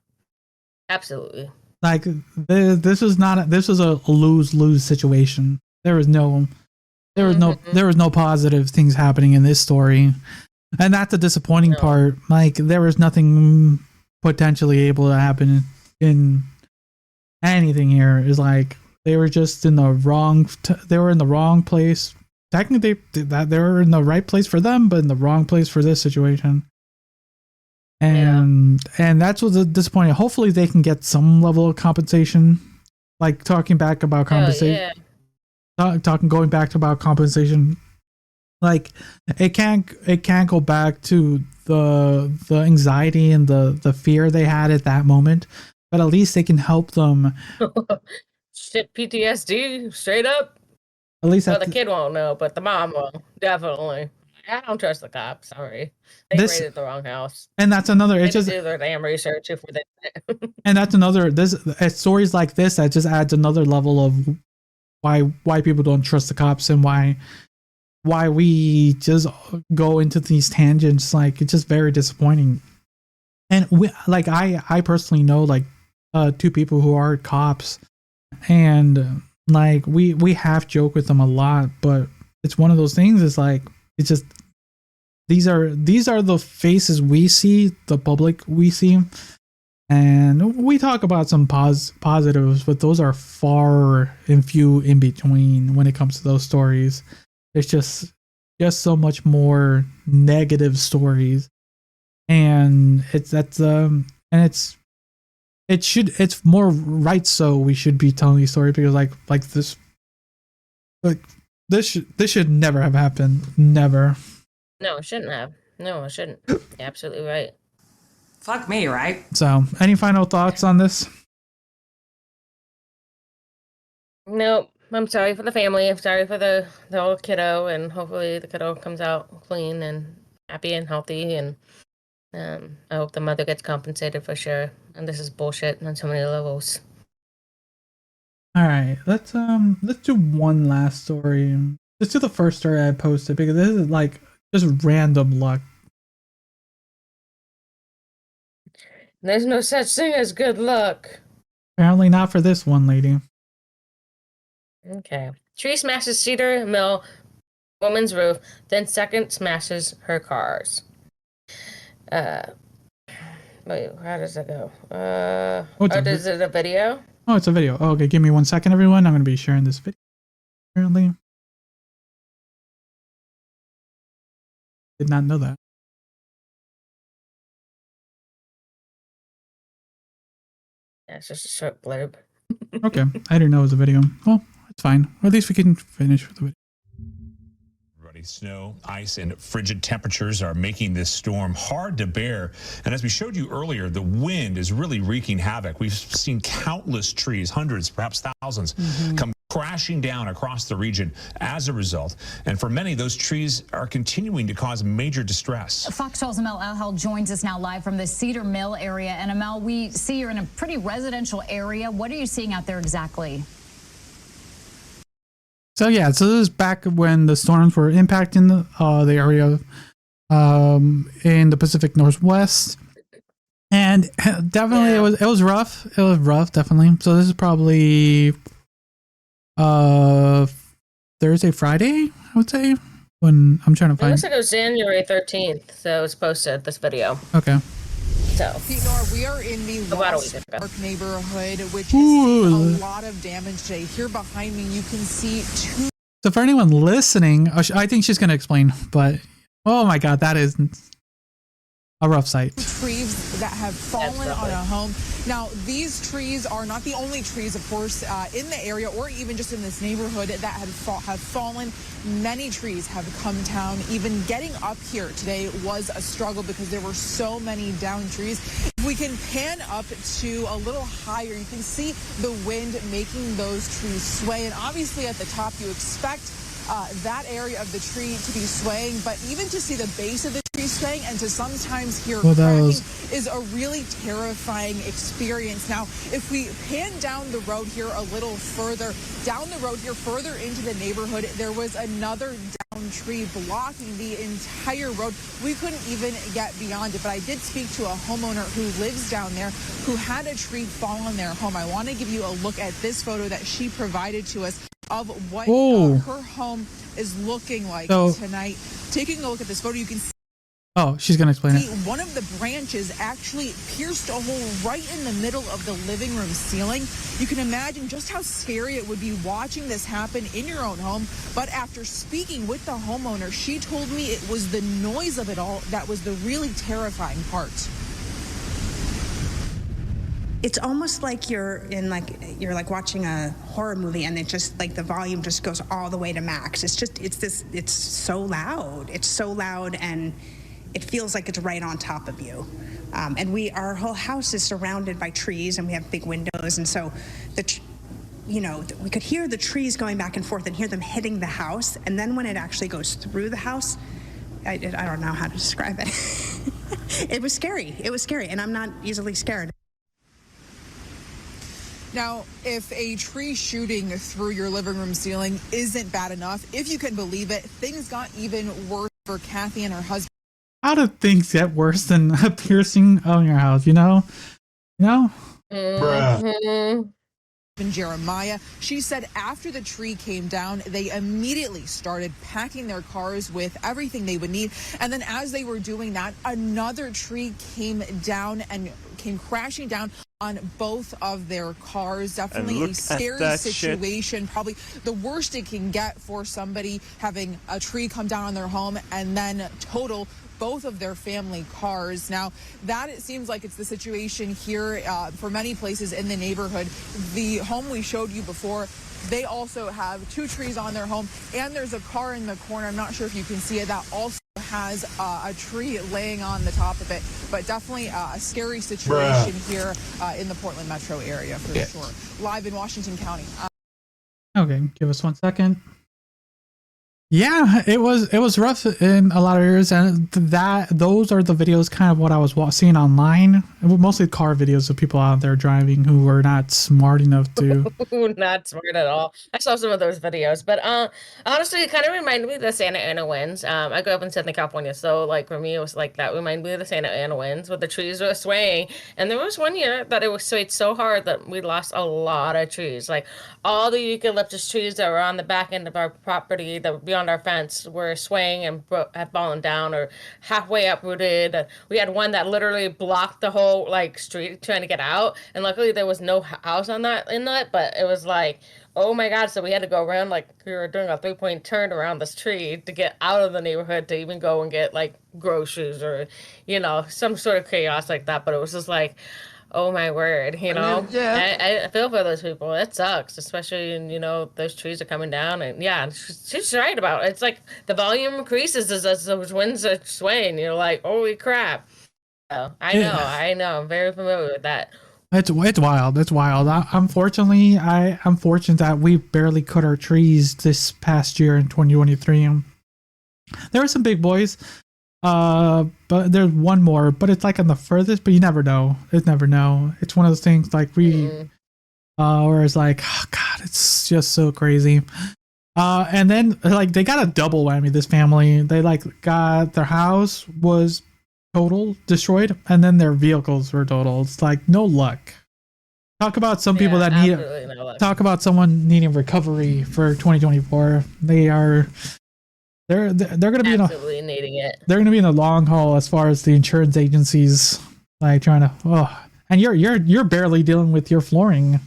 absolutely. Like, this was a lose-lose situation. There was no positive things happening in this story. And that's the disappointing part. Like, there was nothing potentially able to happen in anything here. Is like, they were just in the wrong. They were in the wrong place. Technically, they were in the right place for them, but in the wrong place for this situation. And that's what's disappointing. Hopefully, they can get some level of compensation. Like, talking back about compensation. Going back to about compensation. Like, it can't go back to the anxiety and the fear they had at that moment, but at least they can help them. Shit, PTSD, straight up. At least the kid won't know, but the mom will, definitely. I don't trust the cops. Sorry, they raided the wrong house. And that's another. It's just do their damn research if they. And that's another. Stories like this that just adds another level of why people don't trust the cops and why why we just go into these tangents. Like, it's just very disappointing. And I personally know like 2 people who are cops, and like we have joked with them a lot, but it's one of those things. It's like, it's just, these are the faces we see, the public we see, and we talk about some positives, but those are far and few in between when it comes to those stories. There's just so much more negative stories, and it's more right. So we should be telling these stories, because this should never have happened. Never. No, it shouldn't have. No, it shouldn't. You're absolutely right. Fuck me, right? So, any final thoughts on this? Nope. I'm sorry for the family. I'm sorry for the old kiddo, and hopefully the kiddo comes out clean and happy and healthy, and I hope the mother gets compensated for sure. And this is bullshit on so many levels. All right, let's do one last story. Let's do the first story I posted, because this is like just random luck. There's no such thing as good luck. Apparently not for this one lady. Okay. Tree smashes Cedar Mill woman's roof, then second smashes her cars. Wait, how does it go? Is it a video? Oh, it's a video. Oh, okay, give me 1 second, everyone. I'm going to be sharing this video. Apparently. Did not know that. Yeah, it's just a short blurb. Okay, I didn't know it was a video. Well, it's fine. Or at least we can finish with the video. Snow, ice, and frigid temperatures are making this storm hard to bear. And as we showed you earlier, the wind is really wreaking havoc. We've seen countless trees, hundreds, perhaps thousands, come crashing down across the region as a result. And for many, those trees are continuing to cause major distress. Fox 12's Amel Elhel joins us now live from the Cedar Mill area. And Amel, we see you're in a pretty residential area. What are you seeing out there exactly? So yeah, so this is back when the storms were impacting the area in the Pacific Northwest, and definitely it was rough. It was rough, definitely. So this is probably Thursday, Friday, I would say, when I'm trying to find. It looks like it was January 13th, so it was posted, this video. Okay. So, We are in the West Park neighborhood, which has seen a lot of damage today. Here behind me, you can see 2. So for anyone listening, I think she's going to explain, but oh my God, that is a rough sight. Trees that have fallen on a home. Now, these trees are not the only trees, of course, in the area or even just in this neighborhood that have fallen. Many trees have come down. Even getting up here today was a struggle because there were so many downed trees. If we can pan up to a little higher, you can see the wind making those trees sway. And obviously at the top, you expect that area of the tree to be swaying, but even to see the base of the tree swaying and to sometimes hear cracking is a really terrifying experience. Now, if we pan down the road here a little further, down the road here further into the neighborhood, there was another downed tree blocking the entire road. We couldn't even get beyond it, but I did speak to a homeowner who lives down there who had a tree fall on their home. I want to give you a look at this photo that she provided to us of what her home is looking like tonight. Taking a look at this photo, you can see she's going to explain it. One of the branches actually pierced a hole right in the middle of the living room ceiling. You can imagine just how scary it would be watching this happen in your own home. But after speaking with the homeowner, she told me it was the noise of it all that was the really terrifying part. It's almost like you're watching a horror movie, and it just like the volume just goes all the way to max. It's so loud. It's so loud, and it feels like it's right on top of you. And our whole house is surrounded by trees, and we have big windows, and so we could hear the trees going back and forth and hear them hitting the house. And then when it actually goes through the house, I don't know how to describe it. It was scary. It was scary, and I'm not easily scared. Now, if a tree shooting through your living room ceiling isn't bad enough, if you can believe it, things got even worse for Kathy and her husband. How do things get worse than a piercing on your house, you know? You know? Bruh. Jeremiah. She said after the tree came down, they immediately started packing their cars with everything they would need. And then as they were doing that, another tree came down and came crashing down on both of their cars. Definitely a scary situation. Probably the worst it can get for somebody having a tree come down on their home and then total both of their family cars. Now, that it seems like it's the situation here for many places in the neighborhood. The home we showed you before, they also have 2 trees on their home, and there's a car in the corner. I'm not sure if you can see it. That also has a tree laying on the top of it, but definitely a scary situation here in the Portland metro area for sure. Live in Washington County. Okay, give us 1 second. Yeah, it was rough in a lot of areas, and those are the videos kind of what I was seeing online. Mostly car videos of people out there driving who were not smart enough to. Not smart at all. I saw some of those videos, but honestly, it kind of reminded me of the Santa Ana winds. I grew up in Southern California, so like for me, it was like that reminded me of the Santa Ana winds, where the trees were swaying. And there was one year that it was swayed so hard that we lost a lot of trees. Like all the eucalyptus trees that were on the back end of our property that would be on our fence were swaying and had fallen down or halfway uprooted. We had one that literally blocked the whole like street trying to get out, and luckily there was no house on that inlet, but it was like, oh my god. So we had to go around, like we were doing a 3-point turn around this tree to get out of the neighborhood to even go and get like groceries or, you know, some sort of chaos like that. But it was just like, oh my word, you know. I feel for those people. It sucks, especially, you know, those trees are coming down. And yeah, she's right about it. It's like the volume increases as those winds are swaying. You're like, holy crap. So, I know. I'm very familiar with that. It's wild. It's wild. I'm fortunate that we barely cut our trees this past year in 2023. There were some big boys. But there's one more, but it's like on the furthest, but you never know. It's one of those things like where it's like, oh god, it's just so crazy. And then like they got a double whammy, this family. They like got their house was total destroyed, and then their vehicles were total. It's like no luck. Talk about some people that need talk about someone needing recovery for 2024. They're going to be absolutely needing it. They're going to be in the long haul as far as the insurance agencies like trying to. And you're barely dealing with your flooring.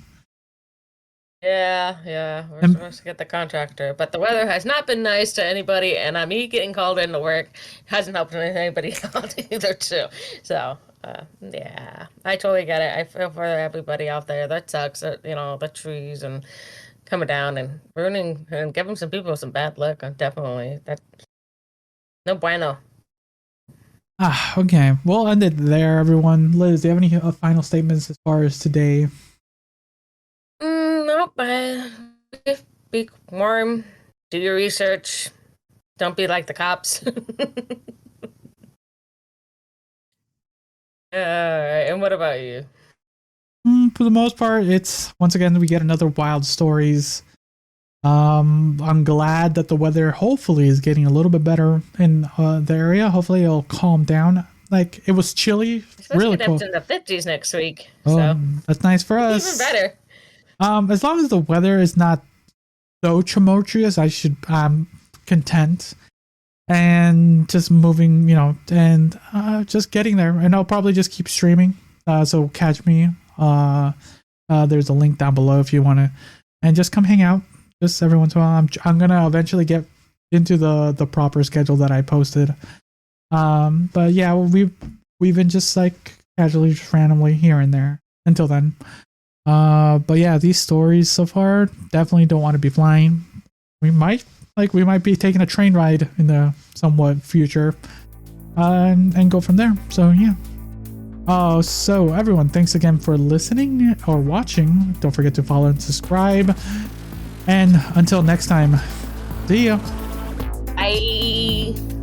Yeah. We're supposed to get the contractor, but the weather has not been nice to anybody, and me getting called into work hasn't helped anybody out either too. So yeah, I totally get it. I feel for everybody out there. That sucks. You know, the trees and coming down and ruining and giving some people some bad luck. Definitely, that no bueno. Okay, we'll end it there, everyone. Liz, do you have any final statements as far as today? Nope. Be warm. Do your research. Don't be like the cops. And what about you? For the most part, it's once again we get another wild stories. I'm glad that the weather hopefully is getting a little bit better in the area. Hopefully it'll calm down. Like it was chilly, really cold. It's in the 50s next week. Oh, so that's nice for us. Even better. As long as the weather is not so tumultuous, I'm content. And just moving, you know, and just getting there. And I'll probably just keep streaming. So catch me. There's a link down below if you want to, and just come hang out. Just every once in a while. I'm gonna eventually get into the proper schedule that I posted. But yeah, we've been just like casually, just randomly here and there until then. But yeah, these stories so far definitely don't want to be flying. We might be taking a train ride in the somewhat future, and go from there. So yeah. So everyone, thanks again for listening or watching. Don't forget to follow and subscribe. And until next time, see ya. Bye.